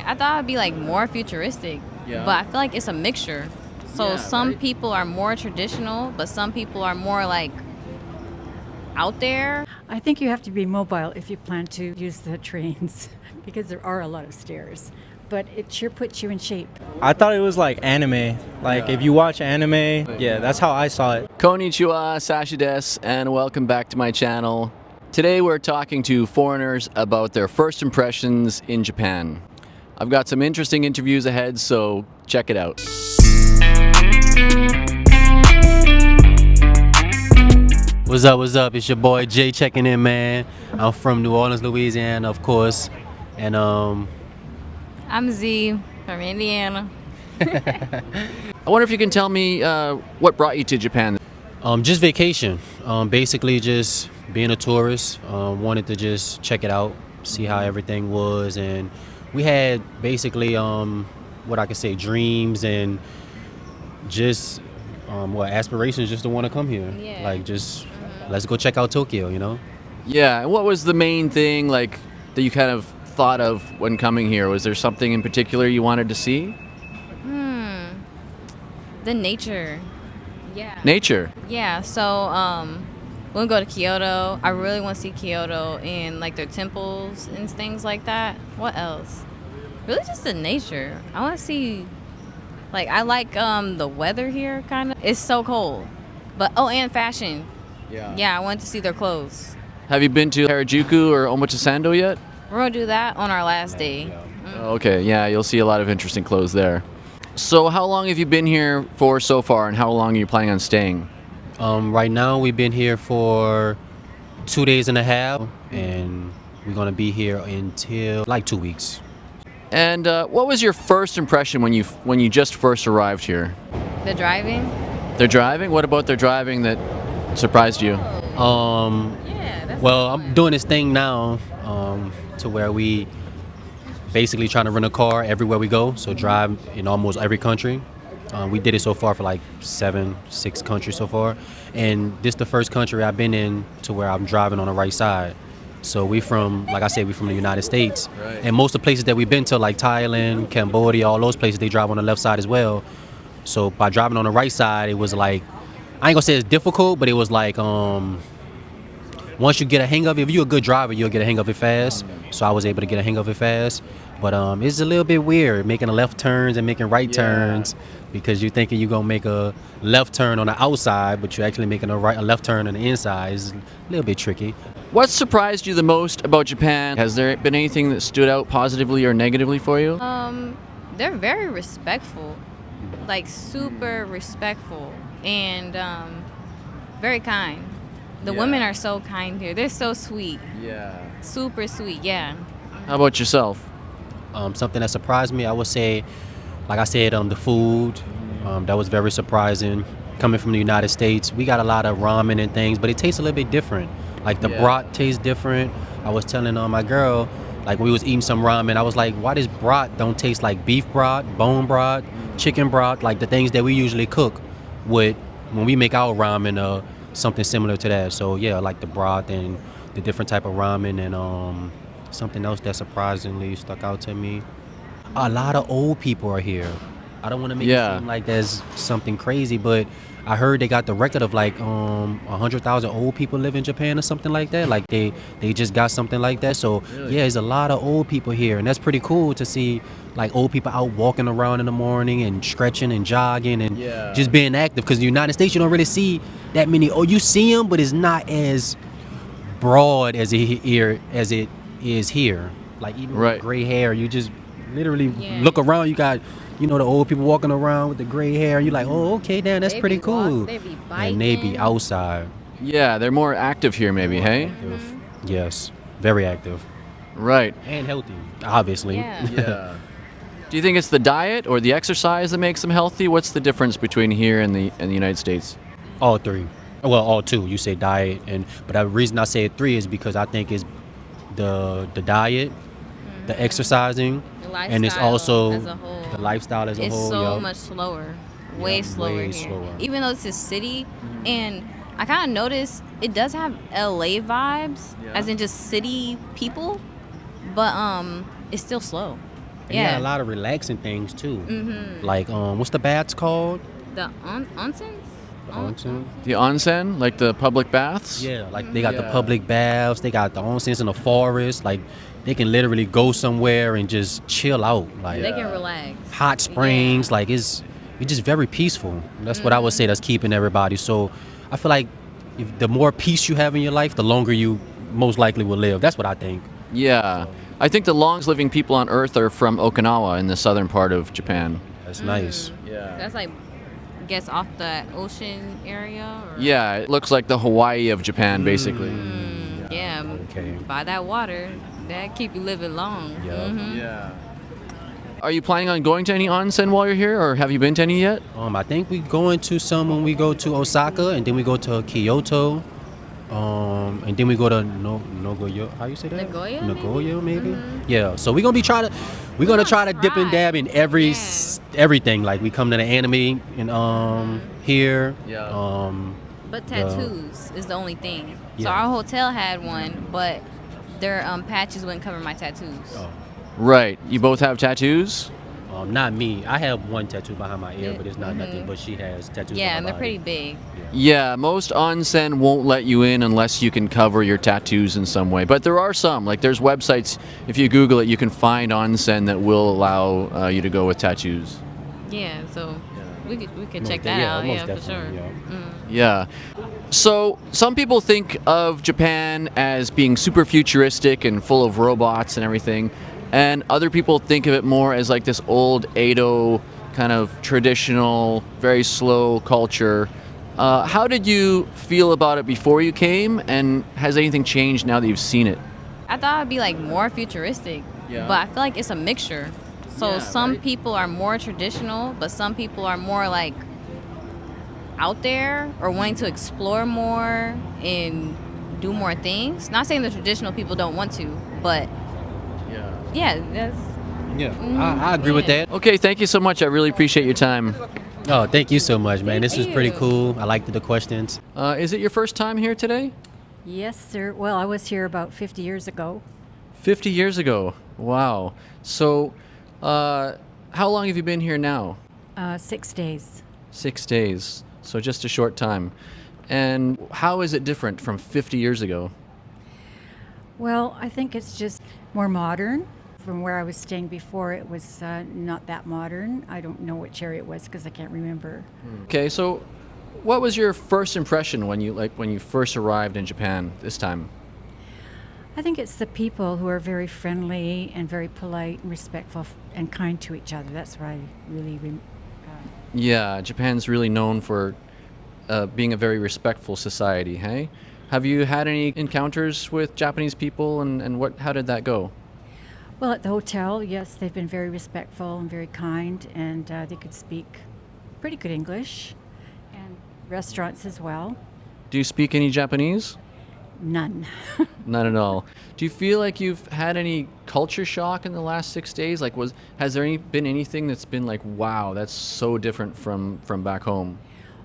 I thought it'd be like more futuristic, but I feel like it's a mixture. So some people are more traditional, but some people are more like out there. I think you have to be mobile if you plan to use the trains because there are a lot of stairs. But it sure puts you in shape. I thought it was like anime. Like if you watch anime, yeah, that's how I saw it. Konnichiwa, Sashi des, and welcome back to my channel. Today we're talking to foreigners about their first impressions in Japan. I've got some interesting interviews ahead, so check it out. What's up, what's up? It's your boy Jay checking in, man. I'm from New Orleans, Louisiana, of course. And I'm Z from Indiana. I wonder if you can tell me what brought you to Japan? just vacation. Basically just being a tourist. Wanted to just check it out, see how everything was. And we had basically, what I could say, dreams and just aspirations just to want to come here. Yeah. Like just let's go check out Tokyo, you know? Yeah, and what was the main thing like that you kind of thought of when coming here? Was there something in particular you wanted to see? The nature. Yeah. Nature. Yeah, so we'll go to Kyoto. I really want to see Kyoto and like their temples and things like that. What else? Really just the nature. I want to see, like, I like the weather here kind of. It's so cold. But and fashion. Yeah, I went to see their clothes. Have you been to Harajuku or Omotesando yet? We're going to do that on our last day. Okay, yeah, you'll see a lot of interesting clothes there. So how long have you been here for so far, and how long are you planning on staying? Right now we've been here for 2 days and a half, and we're gonna be here until like 2 weeks. And what was your first impression when you just first arrived here? The driving? Their driving? What about their driving that surprised you? Yeah, that's Well, I'm doing this thing now to where we basically trying to rent a car everywhere we go, so drive in almost every country. We did it so far for like 6 countries so far, and this the first country I've been in to where I'm driving on the right side. So we from, like I said, we from the United States, Right. and most of the places that we've been to, like Thailand, Cambodia, all those places, they drive on the left side as well. So by driving on the right side, it was like, I ain't gonna say it's difficult, but it was like once you get a hang of it, if you're a good driver, you'll get a hang of it fast. So I was able to get a hang of it fast. But it's a little bit weird making left turns and making right turns, because you're thinking you're gonna make a left turn on the outside, but you're actually making a left turn on the inside. It's a little bit tricky. What surprised you the most about Japan? Has there been anything that stood out positively or negatively for you? they're very respectful, like super respectful, and very kind. The women are so kind here. They're so sweet. Yeah. Super sweet, yeah. How about yourself? Something that surprised me, I would say, like I said, the food. That was very surprising. Coming from the United States, we got a lot of ramen and things, but it tastes a little bit different. Like the broth tastes different. I was telling my girl, like we was eating some ramen, I was like, why this broth don't taste like beef broth, bone broth, chicken broth, like the things that we usually cook with when we make our ramen or something similar to that. So yeah, like the broth and the different type of ramen. And something else that surprisingly stuck out to me, a lot of old people are here. I don't want to make it seem like there's something crazy, but I heard they got the record of like 100,000 old people live in Japan or something like that. Like they just got something like that. So yeah, there's a lot of old people here, and that's pretty cool to see, like old people out walking around in the morning and stretching and jogging and just being active. Because in the United States, you don't really see that many. Oh, you see them, but it's not as broad as it is here. Like even with gray hair, you just literally look around. You got, the old people walking around with the gray hair. You're like, oh, okay, damn, that's pretty cool. They be biking. And they be outside. Yeah, they're more active here maybe, hey? Yes, very active. Right. And healthy, obviously. Yeah. Do you think it's the diet or the exercise that makes them healthy? What's the difference between here and the United States? All three. Well, all two. You say diet, but the reason I say three is because I think it's the diet, the exercising, and it's also as a whole. the lifestyle as a whole. It's so much slower, way slower here. Slower. Even though it's a city, and I kind of noticed it does have LA vibes, as in just city people, but it's still slow. And they got Yeah. a lot of relaxing things too. Mm-hmm. Like what's the baths called? The onsens? Onsen. The onsen, like the public baths? Yeah, like they got the Yeah. public baths, they got the onsens in the forest. Like they can literally go somewhere and just chill out. Like They can relax. hot springs, like it's just very peaceful. That's what I would say that's keeping everybody. So I feel like if the more peace you have in your life, the longer you most likely will live. That's what I think. Yeah. I think the longest living people on Earth are from Okinawa in the southern part of Japan. That's nice. Yeah. That's like, I guess, off the ocean area? Or? Yeah, it looks like the Hawaii of Japan, basically. Yeah. Okay. By that water, that keep you living long. Yeah. Mhm. Yeah. Are you planning on going to any onsen while you're here, or have you been to any yet? I think we go into some when we go to Osaka, and then we go to Kyoto, and then we go to Nagoya. How you say that? Nagoya, Nagoya, maybe. Yeah. So we're gonna try to dip and dab in everything. Like we come to the anime and here. Yeah. But tattoos is the only thing. So Yeah. our hotel had one, but their patches wouldn't cover my tattoos. Oh. Right. You both have tattoos? Not me. I have one tattoo behind my ear, but it's not nothing. But she has tattoos. Yeah, on and her they're pretty body. big. Yeah, most onsen won't let you in unless you can cover your tattoos in some way. But there are some. Like there's websites, if you Google it, you can find onsen that will allow you to go with tattoos. Yeah, so we could Most check de- that yeah, out. most Yeah, for sure. definitely, yeah. Yeah. So some people think of Japan as being super futuristic and full of robots and everything. And other people think of it more as like this old Edo kind of traditional, very slow culture. How did you feel about it before you came? And has anything changed now that you've seen it? I thought it'd be like more futuristic, Yeah. but I feel like it's a mixture. So Yeah, some right. people are more traditional, but some people are more like out there or wanting to explore more and do more things. Not saying the traditional people don't want to, but yeah, that's Yeah, I agree with yeah. that. Okay, thank you so much. I really appreciate your time. Oh, thank you so much, man. This is Thank pretty you. cool. I liked the questions. Is it your first time here today? Yes, sir. Well, I was here about 50 years ago. 50 years ago. Wow. So, how long have you been here now? 6 days. 6 days. So just a short time. And how is it different from 50 years ago? Well, I think it's just more modern. From where I was staying before, it was not that modern. I don't know which area it was because I can't remember. Okay, so what was your first impression when you first arrived in Japan this time? I think it's the people who are very friendly and very polite and respectful and kind to each other. That's what I really. Yeah, Japan's really known for being a very respectful society, hey? Have you had any encounters with Japanese people and how did that go? Well, at the hotel, yes, they've been very respectful and very kind, and they could speak pretty good English, and restaurants as well. Do you speak any Japanese? None. Not at all. Do you feel like you've had any culture shock in the last 6 days? Like, has there been anything that's been like, wow, that's so different from back home?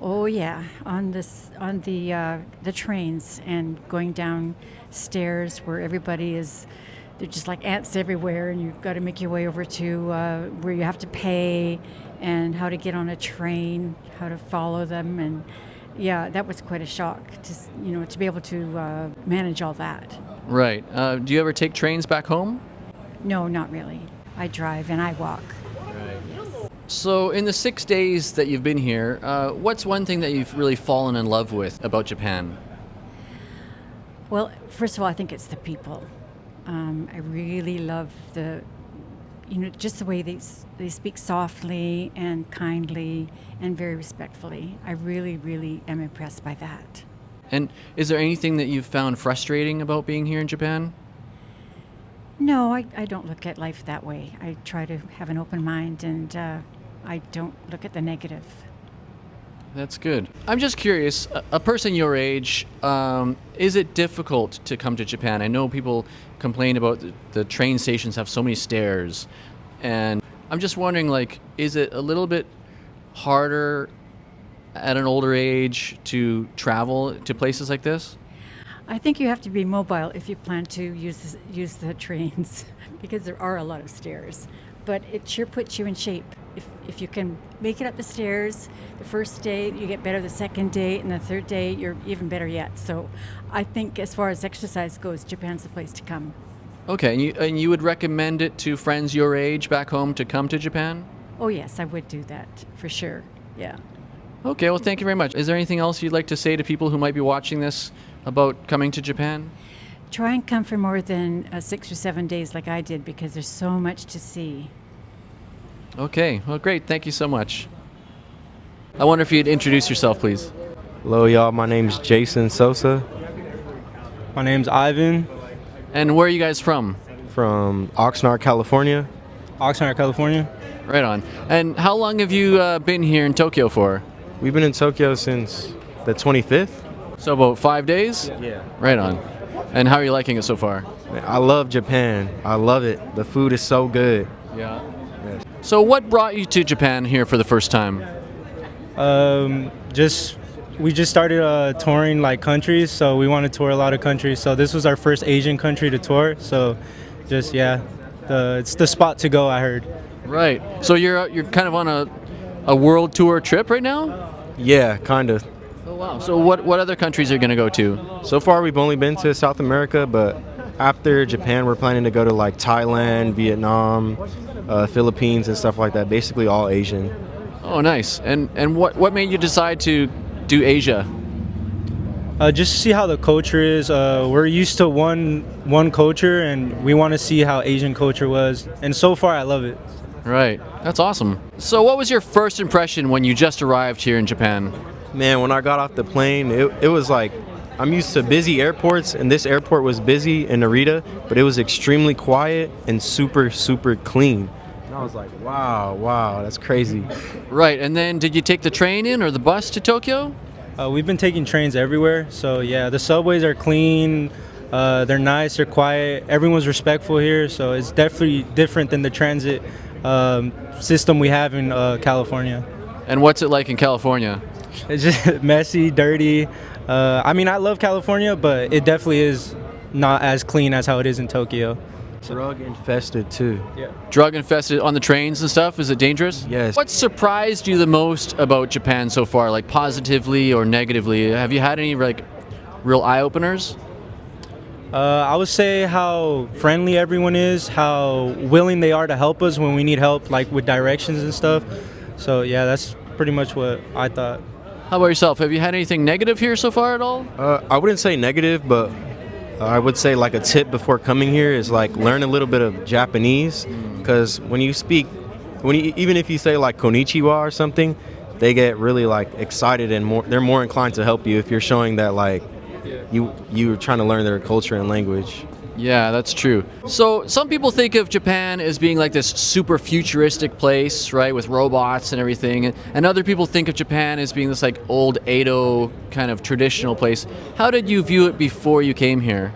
Oh yeah, on the trains and going down stairs where everybody is. They're just like ants everywhere, and you've got to make your way over to where you have to pay, and how to get on a train, how to follow them, and yeah, that was quite a shock to be able to manage all that. Right. Do you ever take trains back home? No, not really. I drive and I walk. So, in the 6 days that you've been here, what's one thing that you've really fallen in love with about Japan? Well, first of all, I think it's the people. I really love just the way they speak softly and kindly and very respectfully. I really, really am impressed by that. And is there anything that you've found frustrating about being here in Japan? No, I don't look at life that way. I try to have an open mind, and I don't look at the negative. That's good. I'm just curious, a person your age, is it difficult to come to Japan? I know people complain about the train stations have so many stairs, and I'm just wondering, like, is it a little bit harder at an older age to travel to places like this? I think you have to be mobile if you plan to use the trains because there are a lot of stairs. but it sure puts you in shape. If you can make it up the stairs the first day, you get better the second day, and the third day, you're even better yet. So I think as far as exercise goes, Japan's the place to come. Okay, and you would recommend it to friends your age back home to come to Japan? Oh, yes, I would do that for sure. Yeah. Okay, well, thank you very much. Is there anything else you'd like to say to people who might be watching this about coming to Japan? Try and come for more than 6 or 7 days like I did, because there's so much to see. Okay, well, great. Thank you so much. I wonder if you'd introduce yourself, please. Hello, y'all. My name's Jason Sosa My name's Ivan, And where are you guys from? from Oxnard, California. Oxnard, California. Right on. And how long have you been here in Tokyo for? We've been in Tokyo since the 25th. So about 5 days? Yeah. Right on. And how are you liking it so far? I love Japan. I love it. The food is so good. Yeah. So what brought you to Japan here for the first time? We just started touring like countries, so we want to tour a lot of countries. So this was our first Asian country to tour. So just it's the spot to go, I heard. Right. So you're kind of on a world tour trip right now? Yeah, kind of. Oh wow. So what other countries are you going to go to? So far, we've only been to South America, but after Japan, we're planning to go to like Thailand, Vietnam, Philippines, and stuff like that. Basically, all Asian. Oh, nice. And what made you decide to do Asia? Just to see how the culture is. We're used to one culture, and we want to see how Asian culture was. And so far, I love it. Right. That's awesome. So what was your first impression when you just arrived here in Japan? Man, when I got off the plane, it was like, I'm used to busy airports, and this airport was busy in Narita, but it was extremely quiet and super, super clean. And I was like, wow, that's crazy. Right. And then did you take the train in or the bus to Tokyo? We've been taking trains everywhere. So yeah, the subways are clean. They're nice. They're quiet. Everyone's respectful here. So it's definitely different than the transit system we have in California. And what's it like in California? It's just messy, dirty. I mean, I love California, but it definitely is not as clean as how it is in Tokyo. Drug infested too. Yeah. Drug infested on the trains and stuff? Is it dangerous? Yes. What surprised you the most about Japan so far, like positively or negatively? Have you had any like real eye openers? I would say how friendly everyone is, how willing they are to help us when we need help, like with directions and stuff. So yeah, that's pretty much what I thought. How about yourself? Have you had anything negative here so far at all? I wouldn't say negative, but I would say like a tip before coming here is like learn a little bit of Japanese, because when you speak, even if you say like konnichiwa or something, they get really like excited and they're more inclined to help you if you're showing that like you're trying to learn their culture and language. Yeah, that's true. So some people think of Japan as being like this super futuristic place, right, with robots and everything. And other people think of Japan as being this like old Edo kind of traditional place. How did you view it before you came here?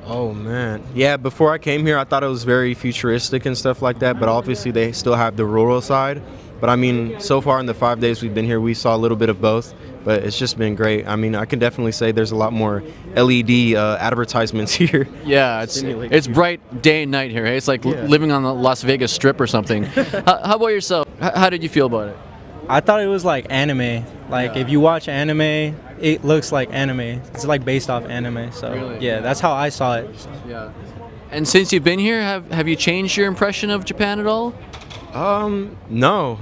Oh man, yeah. Before I came here, I thought it was very futuristic and stuff like that. But obviously, they still have the rural side. But I mean, so far in the 5 days we've been here, we saw a little bit of both. But it's just been great. I mean, I can definitely say there's a lot more LED advertisements here. Yeah, it's bright day and night here. Hey? It's like living on the Las Vegas Strip or something. How about yourself? How did you feel about it? I thought it was like anime. Like if you watch anime, it looks like anime. It's like based off anime. So Really? yeah, that's how I saw it. Yeah. And since you've been here, have you changed your impression of Japan at all? No.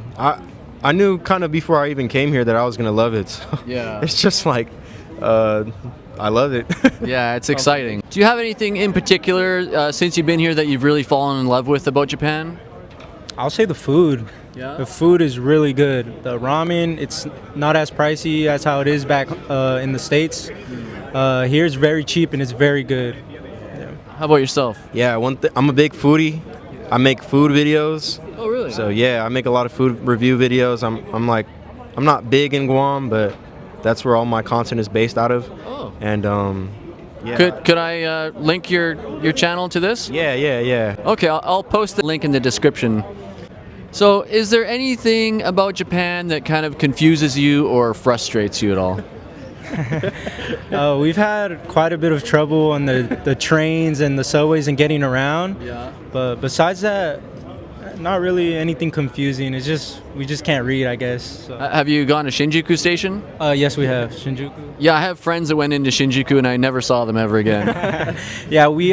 I knew kind of before I even came here that I was gonna love it. So Yeah. it's just like, I love it. Yeah, it's exciting. Do you have anything in particular since you've been here that you've really fallen in love with about Japan? I'll say the food. Yeah. The food is really good. The ramen, it's not as pricey as how it is back in the States. Here it's very cheap and it's very good. How about yourself? Yeah, I'm a big foodie. I make food videos. Oh, really? So yeah, I make a lot of food review videos. I'm not big in Guam, but that's where all my content is based out of. Oh. And yeah. Could I link your channel to this? Yeah. Okay, I'll post the link in the description. So, is there anything about Japan that kind of confuses you or frustrates you at all? We've had quite a bit of trouble on the trains and the subways and getting around. Yeah. But besides that, not really anything confusing. It's just we just can't read, I guess. So. Have you gone to Shinjuku Station? Yes, we have Shinjuku. Yeah, I have friends that went into Shinjuku and I never saw them ever again. Yeah, we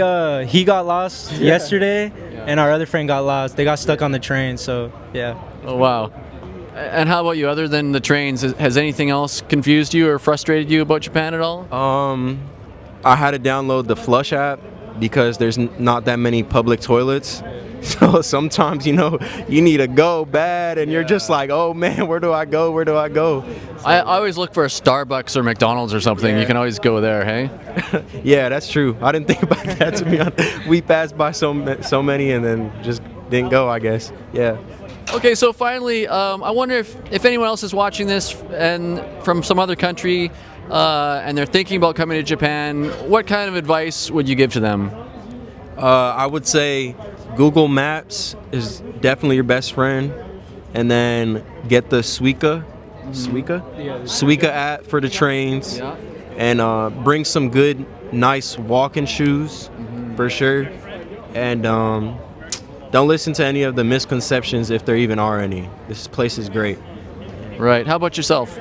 he got lost yesterday, and our other friend got lost. They got stuck on the train, so yeah. Oh, wow. And how about you? Other than the trains, has anything else confused you or frustrated you about Japan at all? I had to download the Flush app because there's not that many public toilets. So sometimes, you know, you need to go bad and you're just like, oh man, where do I go? Where do I go? I always look for a Starbucks or McDonald's or something. Yeah. You can always go there, hey? Yeah, that's true. I didn't think about that, to be honest. We passed by so many and then just didn't go, I guess. Yeah. Okay, so finally, I wonder if anyone else is watching this and from some other country and they're thinking about coming to Japan, what kind of advice would you give to them? I would say Google Maps is definitely your best friend, and then get the Suica app for the trains, Yeah. and bring some good, nice walking shoes for sure, and don't listen to any of the misconceptions if there even are any. This place is great. Right. How about yourself?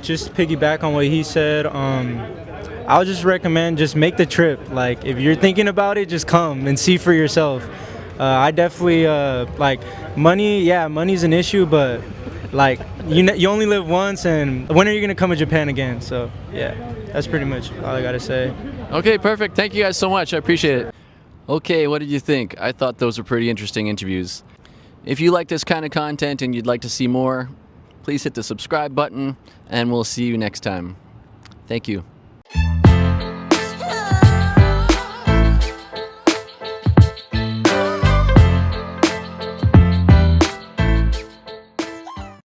Just piggyback on what he said. I would just recommend just make the trip. Like if you're thinking about it, just come and see for yourself. I definitely like money. Yeah, money's an issue, but like you only live once, and when are you gonna come to Japan again? So yeah, that's pretty much all I gotta say. Okay, perfect. Thank you guys so much. I appreciate it. Okay, what did you think? I thought those were pretty interesting interviews. If you like this kind of content and you'd like to see more, please hit the subscribe button, and we'll see you next time. Thank you.